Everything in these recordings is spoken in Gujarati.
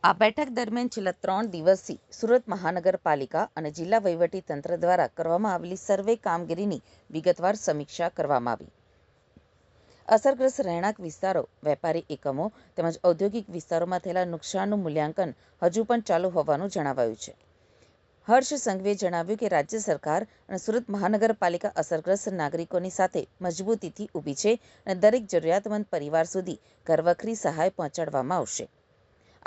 આ બેઠક દરમિયાન છેલ્લા 3 દિવસથી સુરત મહાનગરપાલિકા અને જિલ્લા વહીવટી તંત્ર દ્વારા કરવામાં આવેલી સર્વે કામગીરીની વિગતવાર સમીક્ષા કરવામાં આવી. અસરગ્રસ્ત રહેણાંક વિસ્તારો, વેપારી એકમો તેમજ ઔદ્યોગિક વિસ્તારોમાં થયેલા નુકસાનનું મૂલ્યાંકન હજુ પણ ચાલુ હોવાનું જણાવાયું છે. હર્ષ સંઘવીએ જણાવ્યું કે રાજ્ય સરકાર અને સુરત મહાનગરપાલિકા અસરગ્રસ્ત નાગરિકોની સાથે મજબૂતીથી ઊભી છે અને દરેક જરૂરિયાતમંદ પરિવાર સુધી ઘરવખરી સહાય પહોંચાડવામાં આવશે.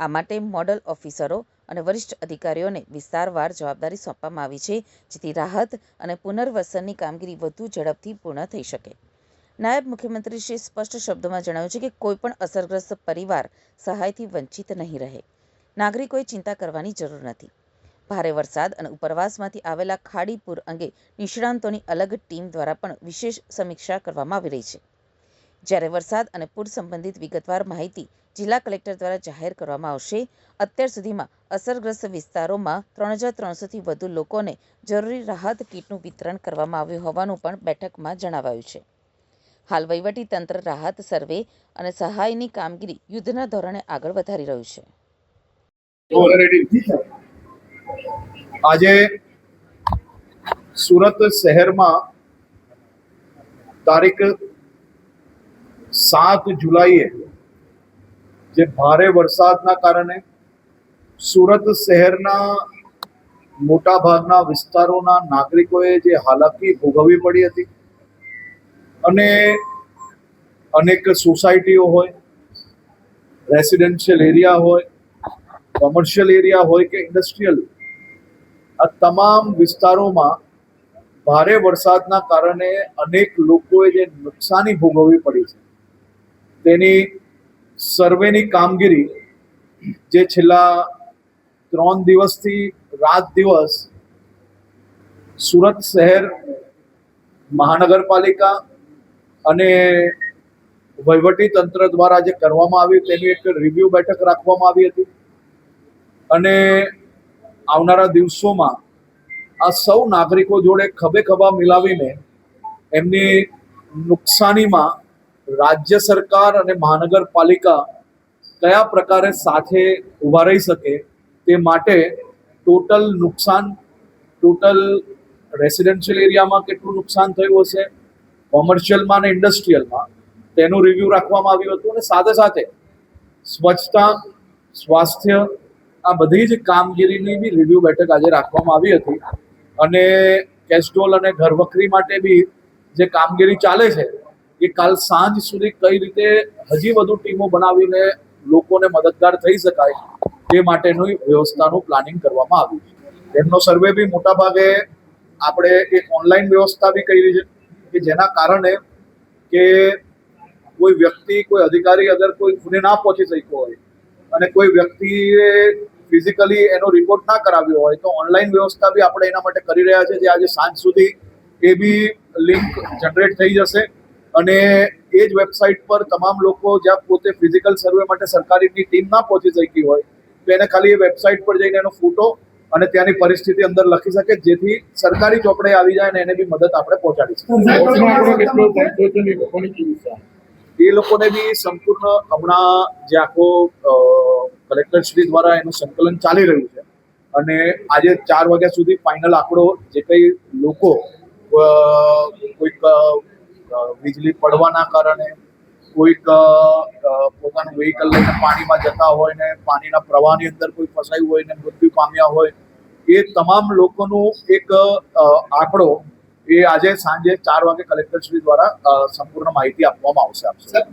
આ માટે મોડલ ઓફિસરો અને વરિષ્ઠ અધિકારીઓને વિસ્તારવાર જવાબદારી સોંપવામાં આવી છે, જેથી રાહત અને પુનર્વસનની કામગીરી વધુ ઝડપથી પૂર્ણ થઈ શકે. નાયબ મુખ્યમંત્રીશ્રીએ સ્પષ્ટ શબ્દોમાં જણાવ્યું છે કે કોઈપણ અસરગ્રસ્ત પરિવાર સહાયથી વંચિત નહીં રહે. નાગરિકોએ ચિંતા કરવાની જરૂર નથી. ભારે વરસાદ અને ઉપરવાસમાંથી આવેલા ખાડી પૂર અંગે નિષ્ણાંતોની અલગ ટીમ દ્વારા પણ વિશેષ સમીક્ષા કરવામાં આવી રહી છે. જ્યારે વરસાદ અને પૂર સંબંધિત વિગતવાર માહિતી જિલ્લા કલેક્ટર દ્વારા જાહેર કરવામાં આવશે. અત્યાર સુધીમાં અસરગ્રસ્ત વિસ્તારોમાં 3300થી વધુ લોકોને જરૂરી રાહત કીટનું વિતરણ કરવામાં આવ્યું હોવાનું પણ બેઠકમાં જણાવાયું છે. હાલ વહીવટી તંત્ર રાહત, સર્વે અને સહાયની કામગીરી યુદ્ધના ધોરણે આગળ વધારી રહ્યું છે. આજે સુરત શહેરમાં તારીખ 7 જુલાઈએ જે ભારે વરસાદના કારણે સુરત શહેરના મોટા ભાગના વિસ્તારોના નાગરિકોએ જે હાલાકી ભોગવવી પડી હતી અને અનેક સોસાયટીઓ હોય, રેસિડેન્શિયલ એરિયા હોય, કોમર્શિયલ એરિયા હોય કે ઇન્ડસ્ટ્રીયલ, આ તમામ વિસ્તારોમાં ભારે વરસાદના કારણે અનેક લોકોએ જે નુકસાની ભોગવવી પડી છે તેની સર્વેની કામગીરી જે છેલ્લા 3 દિવસથી રાત દિવસ સુરત શહેર મહાનગરપાલિકા અને વહીવટી તંત્ર દ્વારા જે કરવામાં આવ્યું તેની એક રિવ્યુ બેઠક રાખવામાં આવી હતી અને આવનારા દિવસોમાં આ સૌ નાગરિકો જોડે ખભે ખભા મિલાવીને એમની નુકસાનીમાં રાજ્ય સરકાર અને મહાનગરપાલિકા કયા પ્રકારે સાથે ઊભા રહી શકે તે માટે ટોટલ નુકસાન, ટોટલ રેસિડેન્શિયલ એરિયામાં કેટલું નુકસાન થયું હશે, કોમર્શિયલમાં અને ઇન્ડસ્ટ્રીયલમાં તેનું રિવ્યૂ રાખવામાં આવ્યું હતું અને સાથે સાથે સ્વચ્છતા, સ્વાસ્થ્ય, આ બધી જ કામગીરીની બી રિવ્યૂ બેઠક આજે રાખવામાં આવી હતી અને કેસ્ટ્રોલ અને ઘરવખરી માટે બી જે કામગીરી ચાલે છે એ કાલ સાંજ સુધી કઈ રીતે હજી વધુ ટીમો બનાવીને લોકોને મદદગાર થઈ શકાય તે માટેની વ્યવસ્થાનું પ્લાનિંગ કરવામાં આવ્યું છે. એમનો સર્વે બી મોટા ભાગે આપણે એક ઓનલાઈન વ્યવસ્થા બી કરી છે કે જેના કારણે કે કોઈ વ્યક્તિ, કોઈ અધિકારી અગર કોઈ ગુને ના પહોંચી શક્યો હોય અને કોઈ વ્યક્તિએ ફિઝિકલી એનો રિપોર્ટ ના કરાવ્યો હોય તો ઓનલાઈન વ્યવસ્થા બી આપણે એના માટે કરી રહ્યા છે, જે આજે સાંજ સુધી એ બી લિંક જનરેટ થઈ જશે અને એ જ વેબસાઇટ પર તમામ લોકો જ્યાં પોતે ફિઝિકલ સર્વે માટે સરકારીની ટીમ ના પહોંચી શકી હોય તો એને ખાલી એ વેબસાઇટ પર જઈને એનો ફોટો અને ત્યાંની પરિસ્થિતિ અંદર લખી શકે, જેથી સરકારી ચોપડે આવી જાય અને એને બી મદદ આપણે પહોંચાડી શકીએ. એ લોકોને બી સંપૂર્ણ હમણાં જે આખો કલેક્ટરશ્રી દ્વારા એનું સંકલન ચાલી રહ્યું છે અને આજે 4 વાગ્યા સુધી ફાઇનલ આંકડો જે કંઈ લોકો કોઈક વીજળી પડવાના કારણે, કોઈક પોતાનું વ્હીકલ લઈને પાણીમાં જતા હોય ને પાણીના પ્રવાહની અંદર કોઈ ફસાયું હોય ને મૃત્યુ પામ્યા હોય, એ તમામ લોકોનું એક આંકડો એ આજે સાંજે 4 વાગે કલેક્ટરશ્રી દ્વારા સંપૂર્ણ માહિતી આપવામાં આવશે.